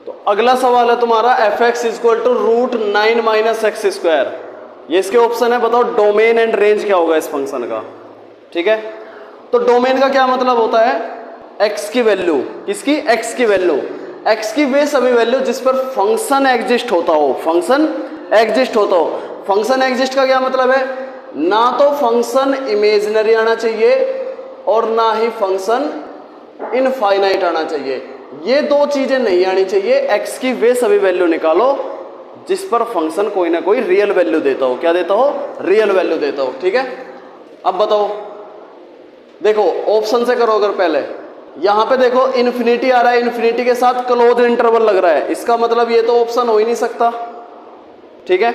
तो अगला सवाल है तुम्हारा f x equal to root 9 minus x square. ये इसके ऑप्शन है, बताओ डोमेन एंड रेंज क्या होगा इस फंक्शन का। ठीक है, तो डोमेन का क्या मतलब होता है, एक्स की वैल्यू, किसकी, एक्स की वैल्यू, एक्स की वे सभी वैल्यू जिस पर फंक्शन एग्जिस्ट होता हो, फंक्शन एग्जिस्ट होता हो। फंक्शन एग्जिस्ट का क्या मतलब है, ना तो फंक्शन इमेजिनरी आना चाहिए और ना ही फंक्शन इनफाइनाइट आना चाहिए। ये दो चीजें नहीं आनी चाहिए। एक्स की वे सभी वैल्यू निकालो जिस पर फंक्शन कोई ना कोई रियल वैल्यू देता हो। क्या देता हो, रियल वैल्यू देता हो। ठीक है, अब बताओ, देखो ऑप्शन से करो। अगर पहले यहां पे देखो इन्फिनिटी आ रहा है, इन्फिनिटी के साथ क्लोज इंटरवल लग रहा है, इसका मतलब ये तो ऑप्शन हो ही नहीं सकता। ठीक है,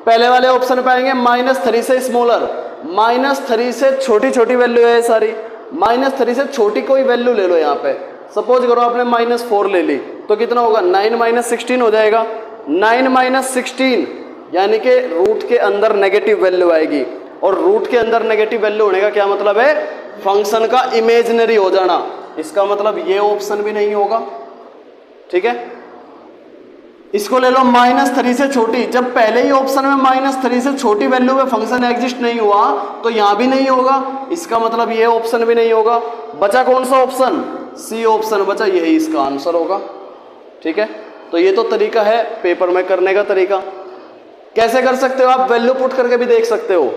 पहले वाले ऑप्शन पे आएंगे -3 से स्मॉलर, -3 से छोटी छोटी वैल्यू है सारी, -3 से छोटी कोई वैल्यू ले लो। यहाँ पे सपोज करो आपने -4 ले ली तो कितना होगा, 9 - 16 हो जाएगा। 9 - 16 यानी कि रूट के अंदर नेगेटिव वैल्यू आएगी, और रूट के अंदर नेगेटिव वैल्यू होने का क्या मतलब है, फंक्शन का इमेजिनरी हो जाना। इसका मतलब ये ऑप्शन भी नहीं होगा। ठीक है, इसको ले लो -3 से छोटी, जब पहले ही ऑप्शन में -3 से छोटी वैल्यू में फंक्शन एग्जिस्ट नहीं हुआ तो यहां भी नहीं होगा, इसका मतलब ये ऑप्शन भी नहीं होगा। बचा कौन सा ऑप्शन, सी ऑप्शन बचा, यही इसका आंसर होगा। ठीक है, तो ये तो तरीका है पेपर में करने का तरीका। कैसे कर सकते हो आप, वैल्यू पुट करके भी देख सकते हो।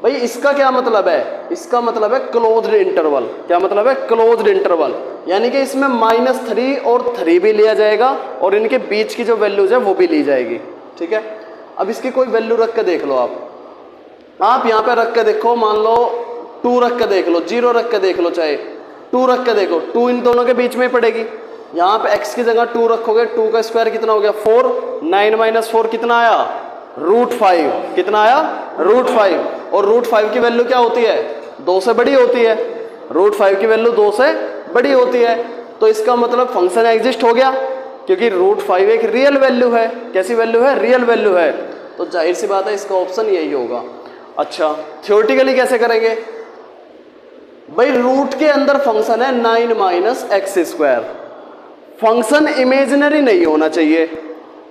भाई इसका क्या मतलब है, इसका मतलब है क्लोज्ड इंटरवल। क्या मतलब है, क्लोज्ड इंटरवल, यानी कि इसमें -3 और 3 भी लिया जाएगा और इनके बीच की जो वैल्यूज है वो भी ली जाएगी। ठीक है, अब इसकी कोई वैल्यू रख के देख लो आप यहाँ पे रख के देखो, मान लो 2 रख के देख लो, 0 रख के देख लो, चाहे 2 रख के देखो, 2 इन दोनों के बीच में ही पड़ेगी। यहाँ पे x की जगह 2 रखोगे, 2 का स्क्वायर कितना हो गया 4, 9 - 4 कितना आया, √5, कितना आया, √5। और √5 की वैल्यू क्या होती है, 2 से बड़ी होती है। √5 की वैल्यू 2 से बड़ी होती है, तो इसका मतलब फंक्शन एग्जिस्ट हो गया, क्योंकि √5 एक रियल वैल्यू है। कैसी वैल्यू है, रियल वैल्यू है, तो जाहिर सी बात है इसका ऑप्शन यही होगा। अच्छा, थ्योरेटिकली कैसे करेंगे, भाई रूट के अंदर फंक्शन है 9 - x स्क्वायर, फंक्शन इमेजिनरी नहीं होना चाहिए।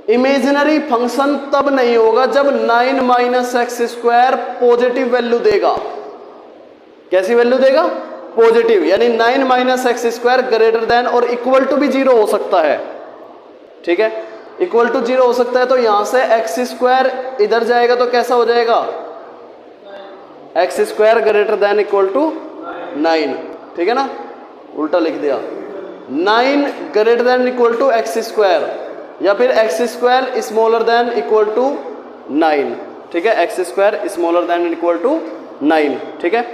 इमेजिनरी फंक्शन तब नहीं होगा जब 9 - x स्क्वायर पॉजिटिव वैल्यू देगा। कैसी वैल्यू देगा, पॉजिटिव, यानी 9 - x स्क्वायर ग्रेटर देन और इक्वल टू भी 0 हो सकता है। ठीक है, इक्वल टू 0 हो सकता है, तो यहां से x स्क्वायर इधर जाएगा तो कैसा हो जाएगा, x square greater than equal to 9। ठीक है ना, उल्टा लिख दिया, 9 greater than equal to x square, या फिर x square smaller than equal to 9। ठीक है, x square smaller than equal to 9। ठीक है,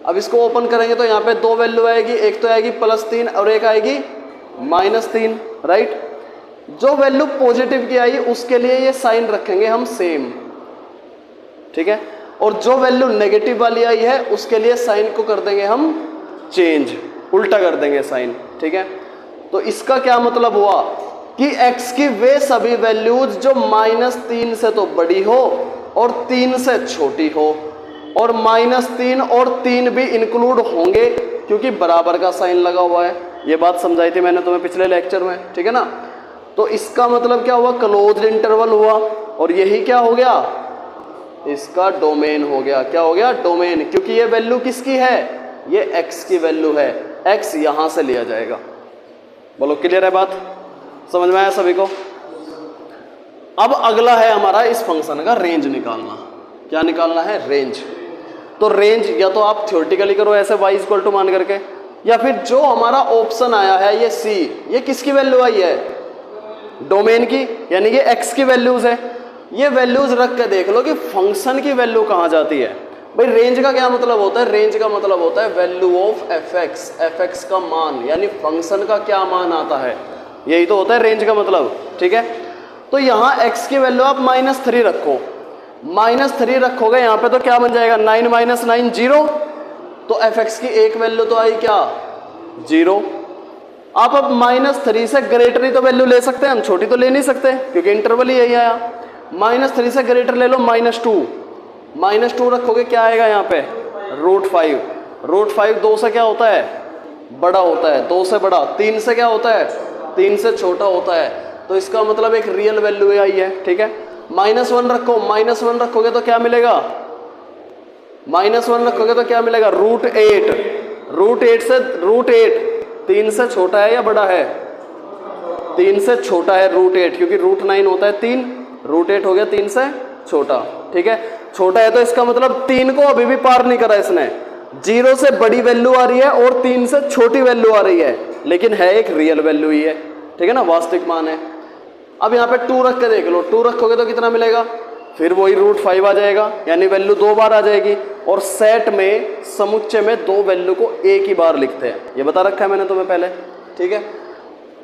अब इसको ओपन करेंगे तो यहाँ पे 2 वैल्यू आएगी, एक तो आएगी +3 और एक आएगी -3। राइट, जो वैल्यू पॉजिटिव की आई उसके लिए ये साइन रखेंगे हम सेम। ठीक है, और जो वैल्यू नेगेटिव वाली आई है उसके लिए साइन को कर देंगे हम चेंज, उल्टा कर देंगे साइन। ठीक है, तो इसका क्या मतलब हुआ कि x की वे सभी वैल्यूज जो -3 से तो बड़ी हो और 3 से छोटी हो, और -3 और 3 भी इंक्लूड होंगे क्योंकि बराबर का साइन लगा हुआ है। ये बात समझाई थी मैंने तुम्हें पिछले लेक्चर में। ठीक है ना, तो इसका मतलब क्या हुआ, क्लोज्ड इंटरवल हुआ, और यही क्या हो गया, इसका डोमेन हो गया। क्या हो गया, डोमेन, क्योंकि ये वैल्यू किसकी है, ये x की वैल्यू है, x यहां से लिया जाएगा। बोलो क्लियर है बात, समझ में आया सभी को। अब अगला है हमारा इस फंक्शन का रेंज निकालना। क्या निकालना है, रेंज। तो रेंज या तो आप थ्योरेटिकली करो ऐसे y = मान करके, या फिर जो हमारा ऑप्शन आया है ये C, ये किसकी वैल्यू आई है, डोमेन की, यानी कि x की वैल्यूज है। ये वैल्यूज रख के देख लो कि फंक्शन की वैल्यू कहां जाती है। भाई रेंज का क्या मतलब होता है, रेंज का मतलब होता है वैल्यू ऑफ fx का मान, यानी फंक्शन का क्या मान आता है, यही तो होता है रेंज का मतलब। ठीक है, तो यहाँ x की वैल्यू आप -3 रखो, -3 रखोगे यहाँ पे तो क्या बन जाएगा, 9 - 9 0, तो fx की एक वैल्यू तो आई क्या, 0। आप अब -3 से ग्रेटर ही तो वैल्यू ले सकते हैं हम, छोटी तो ले नहीं सकते क्योंकि इंटरवल ही यही आया। -3 से ग्रेटर ले लो, -2 रखोगे क्या आएगा यहाँ पे, √5। √5 2 से क्या होता है, बड़ा होता है, 2 से बड़ा। 3 से क्या होता है, 3 से छोटा होता है, तो इसका मतलब एक रियल वैल्यू आई है। ठीक है, -1 रखो, -1 रखोगे तो क्या मिलेगा, -1 रखोगे तो क्या मिलेगा, √8। √8 से √8 3 से छोटा है या बड़ा है, 3 से छोटा है √8, क्योंकि √9 होता है 3, √8 हो गया 3 से छोटा। ठीक है, छोटा है तो इसका मतलब 3 को अभी भी पार नहीं करा इसने, 0 से बड़ी वैल्यू आ रही है और 3 से छोटी वैल्यू आ रही है, लेकिन है एक रियल वैल्यू ही है। ठीक है ना, वास्तविक मान है। अब यहाँ पे 2 रख के देख लो, 2 रखोगे तो कितना मिलेगा, फिर वही √5 आ जाएगा, यानी वैल्यू 2 बार आ जाएगी। और सेट में, समुच्चय में 2 वैल्यू को एक ही बार लिखते हैं, ये बता रखा है मैंने तुम्हें पहले। ठीक है,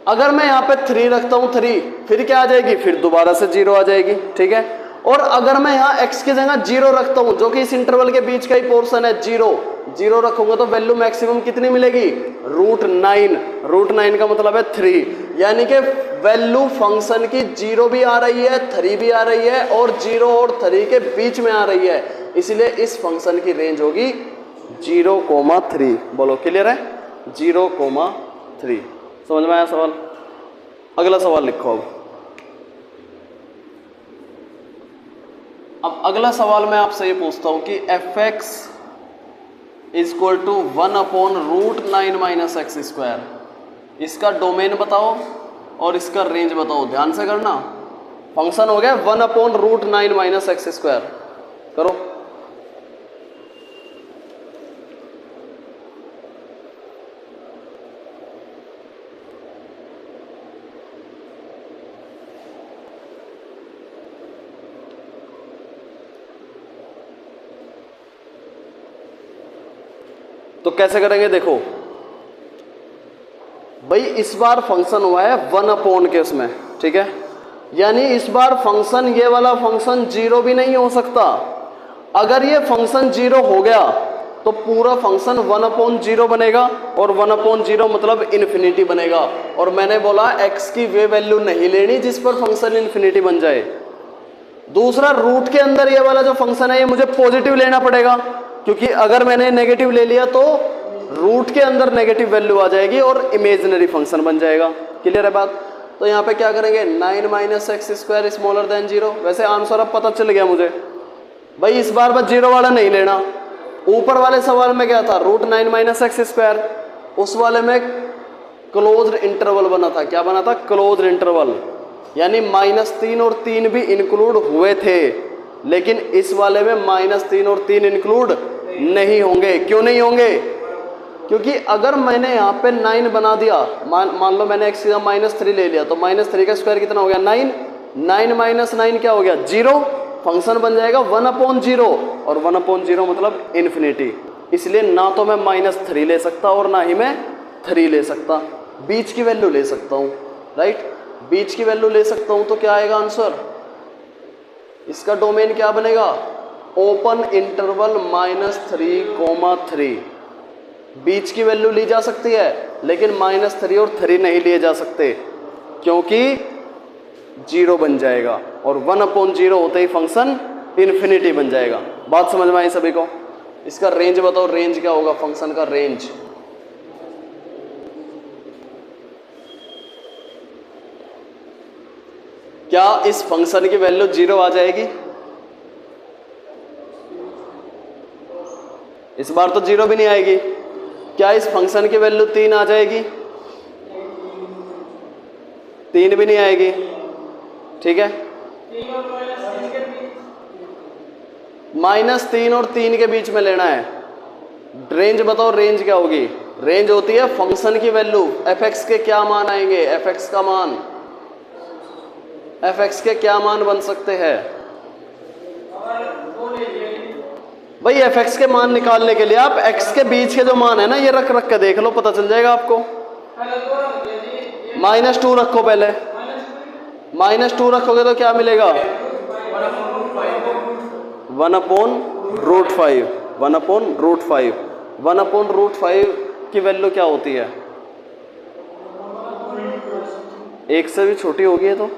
अगर मैं यहाँ पे 3 रखता हूँ, 3 फिर क्या आ जाएगी, फिर दोबारा से 0 आ जाएगी। ठीक है, और अगर मैं यहाँ x की जगह 0 रखता हूँ, जो कि इस इंटरवल के बीच का ही पोर्शन है, 0 रखूंगा तो वैल्यू मैक्सिमम कितनी मिलेगी, √9। √9 का मतलब है 3, यानी कि वैल्यू फंक्शन की 0 भी आ रही है, 3 भी आ रही है, और 0 और 3 के बीच में आ रही है, इसलिए इस फंक्शन की रेंज होगी 0,3। बोलो क्लियर है, 0,3। समझ में आया सवाल? अगला सवाल लिखो। अब अगला सवाल मैं आपसे ये पूछता हूं कि f(x) = 1/√9 - x², इसका डोमेन बताओ और इसका रेंज बताओ। ध्यान से करना, फंक्शन हो गया 1/√9 - x²। करो। तो कैसे करेंगे, देखो भाई, इस बार फंक्शन हुआ है 1 के उसमें। ठीक है, यानी इस बार फंक्शन, ये वाला फंक्शन 0 भी नहीं हो सकता। अगर ये फंक्शन 0 हो गया तो पूरा फंक्शन 1/0 बनेगा, और 1/0 मतलब इन्फिनिटी बनेगा। और मैंने बोला x की वे वैल्यू नहीं लेनी जिस पर फंक्शन इन्फिनिटी बन जाए। दूसरा, रूट के अंदर ये वाला जो फंक्शन है ये मुझे पॉजिटिव लेना पड़ेगा, क्योंकि अगर मैंने नेगेटिव ले लिया तो रूट के अंदर नेगेटिव वैल्यू आ जाएगी और इमेजिनरी फंक्शन बन जाएगा। क्लियर है बात? तो यहाँ पे क्या करेंगे, 9 - x² स्मॉलर देन 0। वैसे आंसर अब पता चल गया मुझे भाई, इस बार बस 0 वाला नहीं लेना। ऊपर वाले सवाल में क्या था, √9 - x², उस वाले में क्लोज्ड इंटरवल बना था। क्या बना था, क्लोज्ड इंटरवल, यानी -3 और 3 भी इंक्लूड हुए थे, लेकिन इस वाले में -3 और 3 इंक्लूड नहीं होंगे। क्यों नहीं होंगे, क्योंकि अगर मैंने यहाँ पे 9 बना दिया, मान लो मैंने x का -3 ले लिया, तो -3 का स्क्वायर कितना हो गया, 9। 9 - 9 क्या हो गया, 0। फंक्शन बन जाएगा 1/0, और 1/0 मतलब इन्फिनिटी। इसलिए ना तो मैं -3 ले सकता और ना ही मैं 3 ले सकता, बीच की वैल्यू ले सकता हूँ। राइट, बीच की वैल्यू ले सकता हूँ, तो क्या आएगा आंसर, इसका डोमेन क्या बनेगा, ओपन इंटरवल -3,3। बीच की वैल्यू ली जा सकती है, लेकिन -3 और 3 नहीं लिए जा सकते, क्योंकि 0 बन जाएगा, और 1/0 होते ही फंक्शन इन्फिनिटी बन जाएगा। बात समझ में आई सभी को? इसका रेंज बताओ, रेंज क्या होगा फंक्शन का रेंज? क्या इस फंक्शन की वैल्यू 0 आ जाएगी? इस बार तो 0 भी नहीं आएगी। क्या इस फंक्शन की वैल्यू 3 आ जाएगी? 3 भी नहीं आएगी। ठीक है, -3 और 3 के बीच में लेना है। रेंज बताओ, रेंज क्या होगी? रेंज होती है फंक्शन की वैल्यू, f(x) के क्या मान आएंगे, f(x) का मान, f(x) के क्या मान बन सकते हैं भाई? f(x) के मान निकालने के लिए आप x के बीच के जो मान है ना, ये रख के देख लो, पता चल जाएगा आपको। -2 रखो पहले, -2 रखोगे तो क्या मिलेगा, 1/√5। 1/√5 1/√5 की वैल्यू क्या होती है, 1 से भी छोटी होगी, तो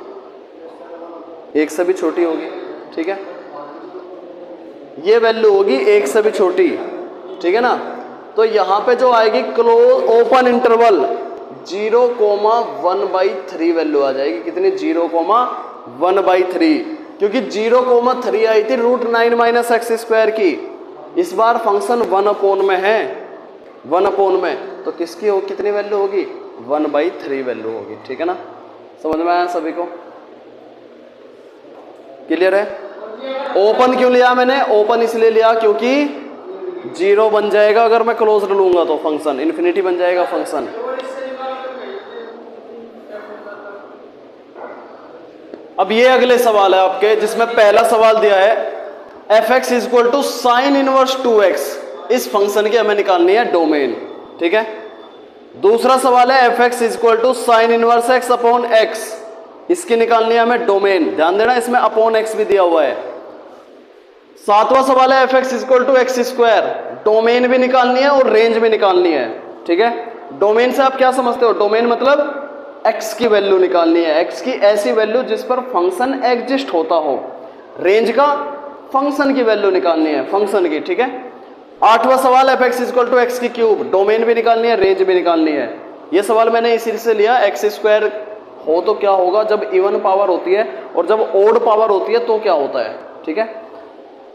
1 से भी छोटी होगी। ठीक है, ये वैल्यू होगी 1 से भी छोटी। ठीक है ना, तो यहाँ पे जो आएगी क्लोज ओपन इंटरवल, 0,1/3 वैल्यू आ जाएगी। कितनी? 0,1/3, क्योंकि 0,3 आई थी √9 - x² की। इस बार फंक्शन 1 में है, 1 में, तो किसकी हो, कितनी वैल्यू होगी? 1/3 वैल्यू होगी। ठीक है ना, समझ में आया सभी को? क्लियर है? ओपन क्यों लिया मैंने? ओपन इसलिए लिया क्योंकि 0 बन जाएगा अगर मैं क्लोज लूंगा तो फंक्शन इन्फिनिटी बन जाएगा फंक्शन। अब ये अगले सवाल है आपके, जिसमें पहला सवाल दिया है f(x) = sin इनवर्स 2x। इस फंक्शन की हमें निकालनी है डोमेन। ठीक है। दूसरा सवाल है f(x) = sin इनवर्स x/x। इसकी निकालनी है हमें डोमेन। ध्यान देना, इसमें अपॉन x भी दिया हुआ है। सातवां सवाल है f(x) = x²। डोमेन भी निकालनी है और रेंज भी निकालनी है। ठीक है। डोमेन से आप क्या समझते हो? डोमेन मतलब x की वैल्यू निकालनी है, x की ऐसी वैल्यू जिस पर फंक्शन एग्जिस्ट होता हो। रेंज का फंक्शन की वैल्यू निकालनी है, फंक्शन की। ठीक है। आठवां सवाल f(x) = x³ डोमेन भी निकालनी है, रेंज भी निकालनी है। यह सवाल मैंने इसी से लिया। x² हो तो क्या होगा जब इवन पावर होती है, और जब ओड पावर होती है तो क्या होता है। ठीक है।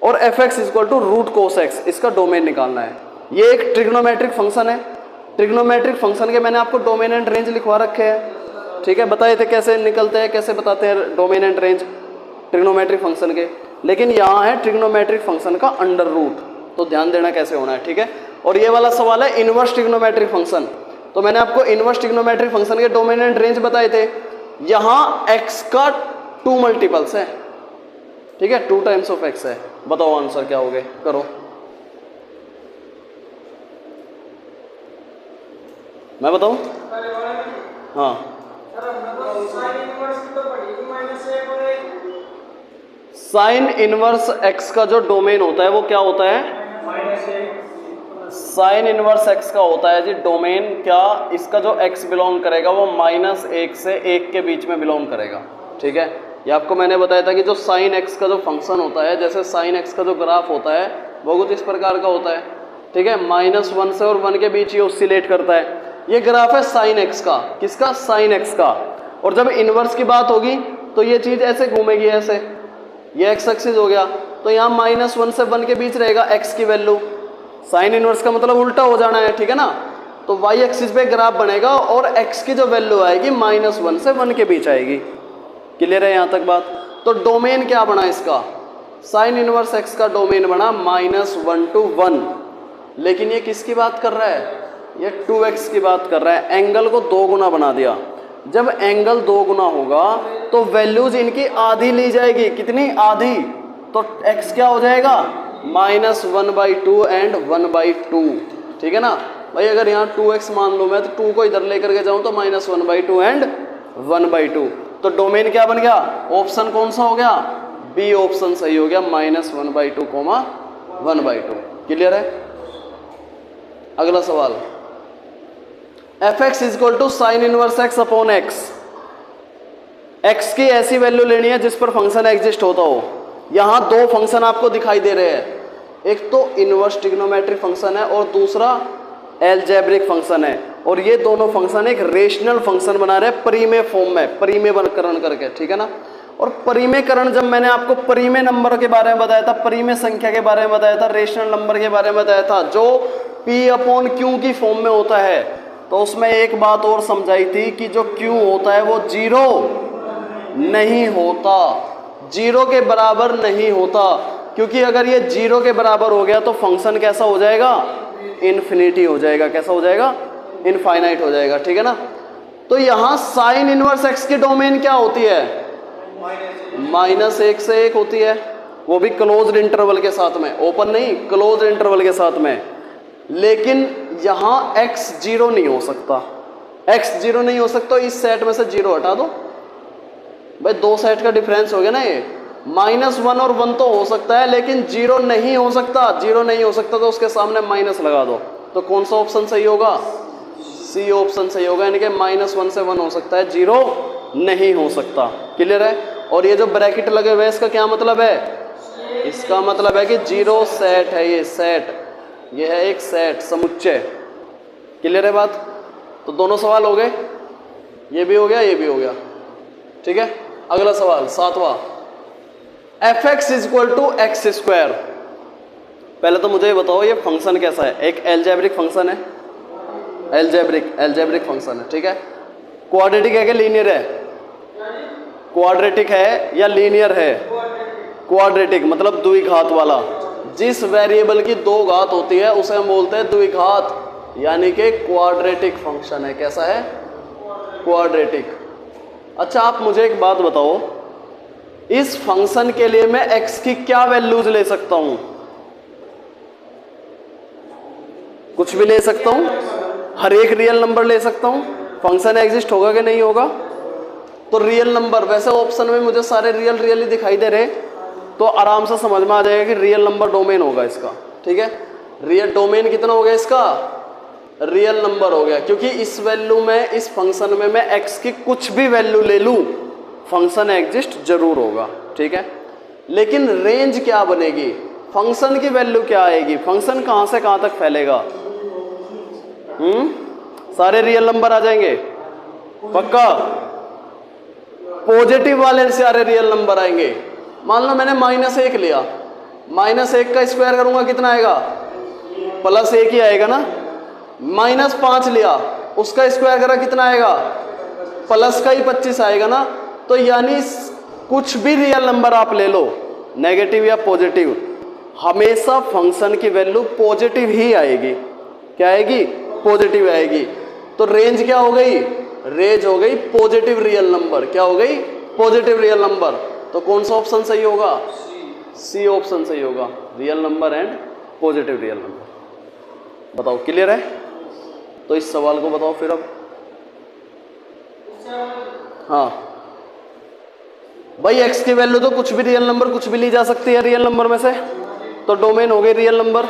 और f(x) = √cos x, इसका डोमेन निकालना है। ये एक ट्रिग्नोमेट्रिक फंक्शन है। ट्रिग्नोमेट्रिक फंक्शन के मैंने आपको डोमेन एंड रेंज लिखवा रखे हैं। ठीक है, बताए थे कैसे निकलते हैं, कैसे बताते हैं domain and range trigonometric function के। लेकिन यहाँ है ट्रिग्नोमेट्रिक फंक्शन का अंडर रूट, तो ध्यान देना कैसे होना है। ठीक है। और ये वाला सवाल है इनवर्स ट्रिग्नोमेट्रिक फंक्शन। तो मैंने आपको इनवर्स ट्रिग्नोमेट्रिक फंक्शन के डोमेन एंड रेंज बताए थे। यहाँ x का 2 मल्टीपल्स है। ठीक है, 2 टाइम्स ऑफ x है। बताओ आंसर क्या हो गए, करो। मैं बताऊं? हाँ, साइन इनवर्स x का जो डोमेन होता है वो क्या होता है? साइन इनवर्स x का होता है जी डोमेन। क्या? इसका जो x बिलोंग करेगा वो -1 से 1 के बीच में बिलोंग करेगा। ठीक है। ये आपको मैंने बताया था कि जो साइन x का जो फंक्शन होता है, जैसे साइन x का जो ग्राफ होता है वो कुछ इस प्रकार का होता है। ठीक है। -1 से और 1 के बीच ये ऑसिलेट करता है। ये ग्राफ है साइन x का। किसका? साइन x का। और जब इनवर्स की बात होगी तो ये चीज ऐसे घूमेगी, ऐसे। ये एक्स एक्सिस हो गया, तो यहाँ -1 से 1 के बीच रहेगा x की वैल्यू। साइन इनवर्स का मतलब उल्टा हो जाना है। ठीक है ना। तो y एक्सिस पे ग्राफ बनेगा और x की जो वैल्यू आएगी -1 से 1 के बीच आएगी। क्लियर है यहाँ तक बात? तो डोमेन क्या बना इसका? साइन इनवर्स x का डोमेन बना -1 to 1। लेकिन ये किसकी बात कर रहा है? ये 2x की बात कर रहा है। एंगल को 2 गुना बना दिया। जब एंगल 2 गुना होगा तो वैल्यूज इनकी आधी ली जाएगी। कितनी? आधी। तो x क्या हो जाएगा? -1/2 एंड 1/2। ठीक है ना भाई। अगर यहाँ 2x मान लो मैं, तो 2 को इधर लेकर के जाऊं तो -1/2 एंड 1/2। तो डोमेन क्या बन गया? ऑप्शन कौन सा हो गया? बी ऑप्शन सही हो गया, -1/2, 1/2। क्लियर है? अगला सवाल, f(x) = sin inverse x/x। x की ऐसी वैल्यू लेनी है जिस पर फंक्शन एग्जिस्ट होता हो। यहाँ 2 फंक्शन आपको दिखाई दे रहे हैं। एक तो इनवर्स ट्रिग्नोमेट्रिक फंक्शन है और दूसरा एल्जेब्रिक फंक्शन है। और ये दोनों फंक्शन एक रेशनल फंक्शन बना रहे हैं परिमेय फॉर्म में, परिमेयकरण करके। ठीक है ना। और परिमेयकरण जब मैंने आपको परिमेय नंबर के बारे में बताया था, परिमेय संख्या के बारे में बताया था, रेशनल नंबर के बारे में बताया था, जो p/q की फॉर्म में होता है, तो उसमें एक बात और समझाई थी कि जो q होता है वो 0 नहीं होता, 0 के बराबर नहीं होता। क्योंकि अगर ये 0 के बराबर हो गया तो फंक्शन कैसा हो जाएगा? इन्फिनिटी हो जाएगा। कैसा हो जाएगा? इनफाइनाइट हो जाएगा। ठीक है ना। तो यहाँ साइन इनवर्स x की डोमेन क्या होती है? -1 से 1 होती है, वो भी क्लोज्ड इंटरवल के साथ में, ओपन नहीं, क्लोज्ड इंटरवल के साथ में। लेकिन यहाँ x 0 नहीं हो सकता। x 0 नहीं हो सकता, इस सेट में से 0 हटा दो भाई। 2 सेट का डिफरेंस हो गया ना ये। -1 और 1 तो हो सकता है, लेकिन 0 नहीं हो सकता। 0 नहीं हो सकता तो उसके सामने माइनस लगा दो। तो कौन सा ऑप्शन सही होगा? सी ऑप्शन सही होगा। यानी कि -1 से 1 हो सकता है, 0 नहीं हो सकता। क्लियर है? और ये जो ब्रैकेट लगे हुए इसका क्या मतलब है? इसका मतलब है कि 0 सेट है। ये सेट, ये है एक सेट, समुच्चय। क्लियर है बात? तो दोनों सवाल हो गए, ये भी हो गया, ये भी हो गया। ठीक है, अगला सवाल 7वां, F x is equal to X square. पहले तो मुझे ये बताओ ये फंक्शन कैसा है। एक एल्जेब्रिक फंक्शन है, एल्जेब्रिक फंक्शन है। ठीक है, क्वाड्रेटिक है कि लीनियर है? क्वाड्रेटिक है या लीनियर है? क्वाड्रेटिक मतलब द्विघात वाला। जिस वेरिएबल की दो घात होती है उसे हम बोलते हैं द्विघात, यानी कि क्वाड्रेटिक फंक्शन है। कैसा है? क्वाड्रेटिक। अच्छा, आप मुझे एक बात बताओ, इस फंक्शन के लिए मैं x की क्या वैल्यूज ले सकता हूं? कुछ भी ले सकता हूं, हर एक रियल नंबर ले सकता हूं। फंक्शन एग्जिस्ट होगा कि नहीं होगा? तो रियल नंबर, वैसे ऑप्शन में मुझे सारे रियल ही दिखाई दे रहे, तो आराम से समझ में आ जाएगा कि रियल नंबर डोमेन होगा इसका। ठीक है, रियल डोमेन कितना हो गया इसका? रियल नंबर हो गया, क्योंकि इस वैल्यू में, इस फंक्शन में मैं x की कुछ भी वैल्यू ले लूं, फंक्शन एग्जिस्ट जरूर होगा। ठीक है, लेकिन रेंज क्या बनेगी? फंक्शन की वैल्यू क्या आएगी? फंक्शन कहां से कहां तक फैलेगा? सारे रियल नंबर आ जाएंगे पक्का? पॉजिटिव वाले सारे रियल नंबर आएंगे। मान लो मैंने -1 लिया, -1 का स्क्वायर करूंगा कितना आएगा? +1 ही आएगा ना। -5 लिया, उसका स्क्वायर करा कितना आएगा? प्लस का ही 25 आएगा ना। तो यानी कुछ भी रियल नंबर आप ले लो, नेगेटिव या पॉजिटिव, हमेशा फंक्शन की वैल्यू पॉजिटिव ही आएगी। क्या आएगी? पॉजिटिव आएगी। तो रेंज क्या हो गई? रेंज हो गई पॉजिटिव रियल नंबर। क्या हो गई? Positive real number. तो कौन सा ऑप्शन सही होगा? सी ऑप्शन सही होगा, real number and positive real number. बताओ, क्लियर है? तो इस सवाल को बताओ फिर अब। हाँ भाई, x की वैल्यू तो कुछ भी रियल नंबर, कुछ भी ली जा सकती है रियल नंबर में से, तो डोमेन हो गई रियल नंबर।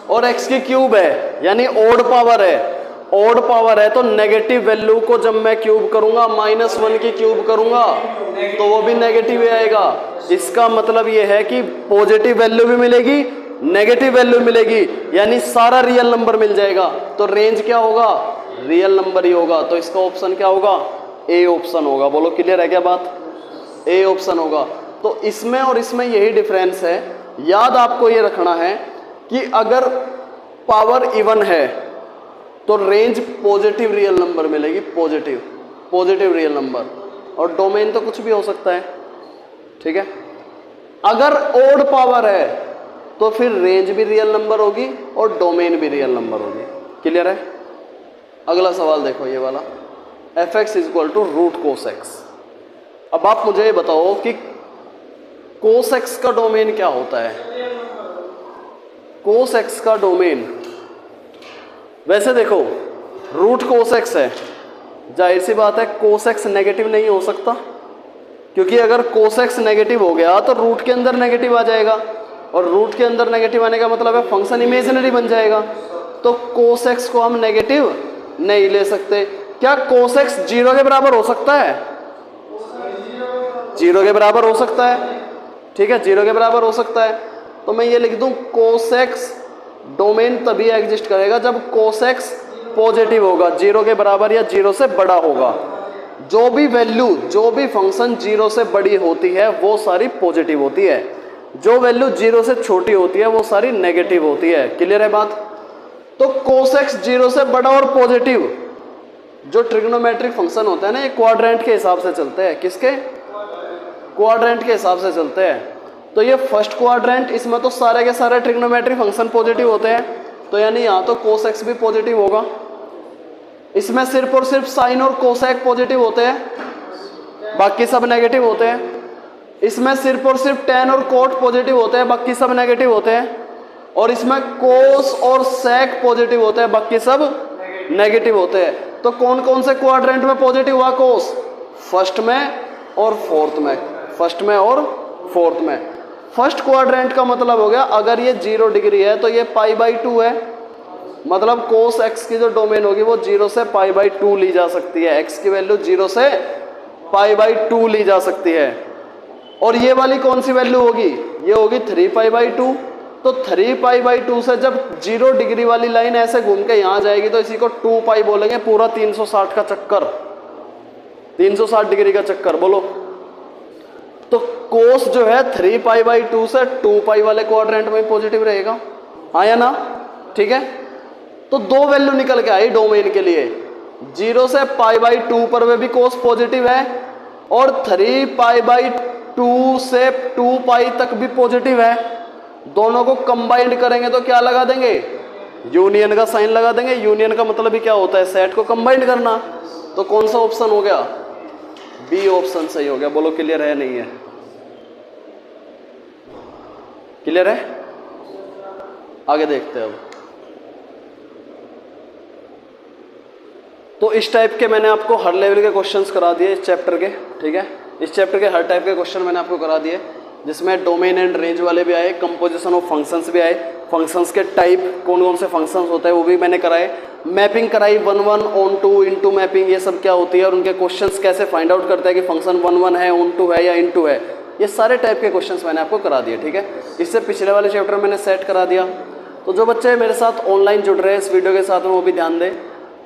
और x की क्यूब है, यानी ओड पावर है। ओड पावर है तो नेगेटिव वैल्यू को जब मैं क्यूब करूंगा, -1 की क्यूब करूंगा, तो वो भी नेगेटिव ही आएगा। इसका मतलब ये है कि पॉजिटिव वैल्यू भी मिलेगी, नेगेटिव वैल्यू मिलेगी, यानी सारा रियल नंबर मिल जाएगा। तो रेंज क्या होगा? रियल नंबर ही होगा। तो इसका ऑप्शन क्या होगा? ए ऑप्शन होगा। बोलो, क्लियर है क्या बात? ए ऑप्शन होगा। तो इसमें और इसमें यही डिफरेंस है। याद आपको ये रखना है कि अगर पावर इवन है तो रेंज पॉजिटिव रियल नंबर मिलेगी, पॉजिटिव रियल नंबर। और डोमेन तो कुछ भी हो सकता है। ठीक है, अगर ओड पावर है तो फिर रेंज भी रियल नंबर होगी और डोमेन भी रियल नंबर होगी। क्लियर है? अगला सवाल देखो, ये वाला, f x is equal to root cos x. अब आप मुझे ये बताओ कि कोस एक्स का डोमेन क्या होता है? कोस एक्स का डोमेन, वैसे देखो रूट कोस एक्स है, जाहिर सी बात है कोस एक्स नेगेटिव नहीं हो सकता, क्योंकि अगर कोस एक्स नेगेटिव हो गया तो रूट के अंदर नेगेटिव आ जाएगा, और रूट के अंदर नेगेटिव आने का मतलब है फंक्शन इमेजिनरी बन जाएगा। तो कोस एक्स को हम नेगेटिव नहीं ले सकते। क्या कोस एक्स 0 के बराबर हो सकता है? 0 के बराबर हो सकता है। ठीक है, 0 के बराबर हो सकता है। तो मैं ये लिख दूं, कोस एक्स डोमेन तभी एग्जिस्ट करेगा जब कोस एक्स पॉजिटिव होगा, 0 के बराबर या 0 से बड़ा होगा। जो भी वैल्यू, जो भी फंक्शन 0 से बड़ी होती है वो सारी पॉजिटिव होती है, जो वैल्यू 0 से छोटी होती है वो सारी नेगेटिव होती है। क्लियर है बात? तो कोस एक्स 0 से बड़ा और पॉजिटिव, जो ट्रिग्नोमेट्रिक फंक्शन होते हैं ना, ये क्वाड्रेंट के हिसाब से चलते हैं। किसके? क्वाड्रेंट के हिसाब से चलते हैं। तो ये फर्स्ट क्वाड्रेंट, इसमें तो सारे के सारे ट्रिग्नोमेट्रिक फंक्शन पॉजिटिव होते हैं, तो यानी यहाँ तो कोस एक्स भी पॉजिटिव होगा। इसमें सिर्फ और सिर्फ साइन और कोसेक पॉजिटिव होते हैं, बाकी सब नेगेटिव होते हैं। इसमें सिर्फ और सिर्फ टेन और कोट पॉजिटिव होते हैं, बाकी सब नेगेटिव होते हैं। और इसमें कोस और सेक पॉजिटिव होते हैं, बाकी सब नेगेटिव होते हैं। तो कौन कौन से क्वाड्रेंट में पॉजिटिव हुआ कोस? फर्स्ट में और फोर्थ में, फर्स्ट में और फोर्थ में। फर्स्ट क्वाड्रेंट का मतलब हो गया, अगर ये 0 डिग्री है तो ये π/2 है, मतलब कोस एक्स की जो डोमेन होगी वो 0 से π/2 ली जा सकती है। एक्स की वैल्यू 0 से π/2 ली जा सकती है। और ये वाली कौन सी वैल्यू होगी? ये होगी 3π/2। तो 3π/2 से जब 0 डिग्री वाली लाइन ऐसे घूम के यहाँ जाएगी तो इसी को 2π बोलेंगे, पूरा 360 का चक्कर, 360 डिग्री का चक्कर। बोलो, तो कोस जो है 3π/2 से 2π वाले क्वाड्रेंट में पॉजिटिव रहेगा, आया ना? ठीक है, तो दो वैल्यू निकल के आई डोमेन के लिए, 0 से π/2 पर वे भी कोस पॉजिटिव है और 3π/2 से 2π तक भी पॉजिटिव है। दोनों को कंबाइंड करेंगे तो क्या लगा देंगे? यूनियन का साइन लगा देंगे। यूनियन का मतलब ही क्या होता है? सेट को कंबाइंड करना। तो कौन सा ऑप्शन हो गया? बी ऑप्शन सही हो गया। बोलो क्लियर है नहीं है? क्लियर है? आगे देखते हैं अब। तो इस टाइप के मैंने आपको हर लेवल के क्वेश्चंस करा दिए इस चैप्टर के, ठीक है। इस चैप्टर के हर टाइप के क्वेश्चन मैंने आपको करा दिए, जिसमें डोमेन एंड रेंज वाले भी आए, कंपोजिशन ऑफ फंक्शंस भी आए, फंक्शंस के टाइप कौन कौन से फंक्शंस होते हैं वो भी मैंने कराए, मैपिंग कराई 1 ऑन 2 इनटू मैपिंग, ये सब क्या होती है और उनके क्वेश्चंस कैसे फाइंड आउट करते हैं कि फंक्शन 1 है, ऑन 2 है या इनटू है, ये सारे टाइप के क्वेश्चंस मैंने आपको करा दिए, ठीक है। इससे पिछले वाले चैप्टर मैंने सेट करा दिया। तो जो बच्चे मेरे साथ ऑनलाइन जुड़ रहे हैं इस वीडियो के साथ में वो भी ध्यान दें,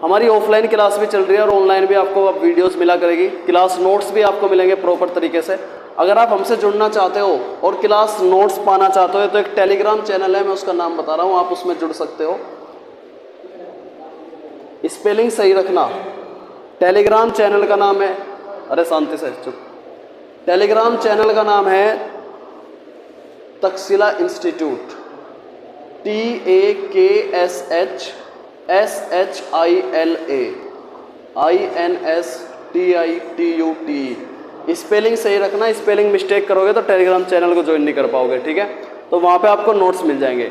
हमारी ऑफलाइन क्लास भी चल रही है और ऑनलाइन भी आपको अब वीडियोस मिला करेगी, क्लास नोट्स भी आपको मिलेंगे प्रॉपर तरीके से। अगर आप हमसे जुड़ना चाहते हो और क्लास नोट्स पाना चाहते हो तो एक टेलीग्राम चैनल है, मैं उसका नाम बता रहा हूँ, आप उसमें जुड़ सकते हो। स्पेलिंग सही रखना। टेलीग्राम चैनल का नाम है, अरे शांति से चुप, टेलीग्राम चैनल का नाम है Takshashila institute, TAKSHILA INSTITUT। Spelling सही रखना, स्पेलिंग मिस्टेक करोगे तो टेलीग्राम चैनल को ज्वाइन नहीं कर पाओगे, ठीक है। तो वहाँ पे आपको नोट्स मिल जाएंगे।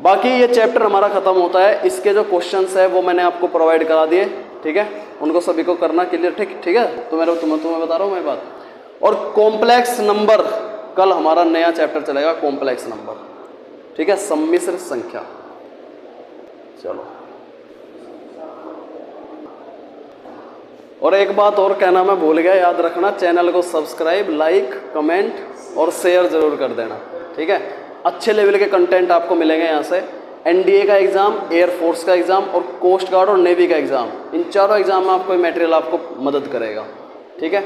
बाकी ये चैप्टर हमारा खत्म होता है, इसके जो क्वेश्चंस है वो मैंने आपको प्रोवाइड करा दिए, ठीक है। उनको सभी को करना क्लियर, ठीक है। तो मैं तुम्हें बता रहा हूँ मैं बात। और कॉम्प्लेक्स नंबर कल हमारा नया चैप्टर चलेगा, कॉम्प्लेक्स नंबर, ठीक है, सम्मिश्र संख्या। चलो, और एक बात और कहना मैं भूल गया, याद रखना, चैनल को सब्सक्राइब, लाइक, कमेंट और शेयर जरूर कर देना, ठीक है। अच्छे लेवल के कंटेंट आपको मिलेंगे यहाँ से। एनडीए का एग्जाम, एयरफोर्स का एग्जाम और कोस्ट गार्ड और नेवी का एग्जाम, इन चारों एग्जाम में आपको मटेरियल आपको मदद करेगा, ठीक है।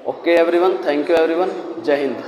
Okay everyone, thank you everyone, जय हिंद।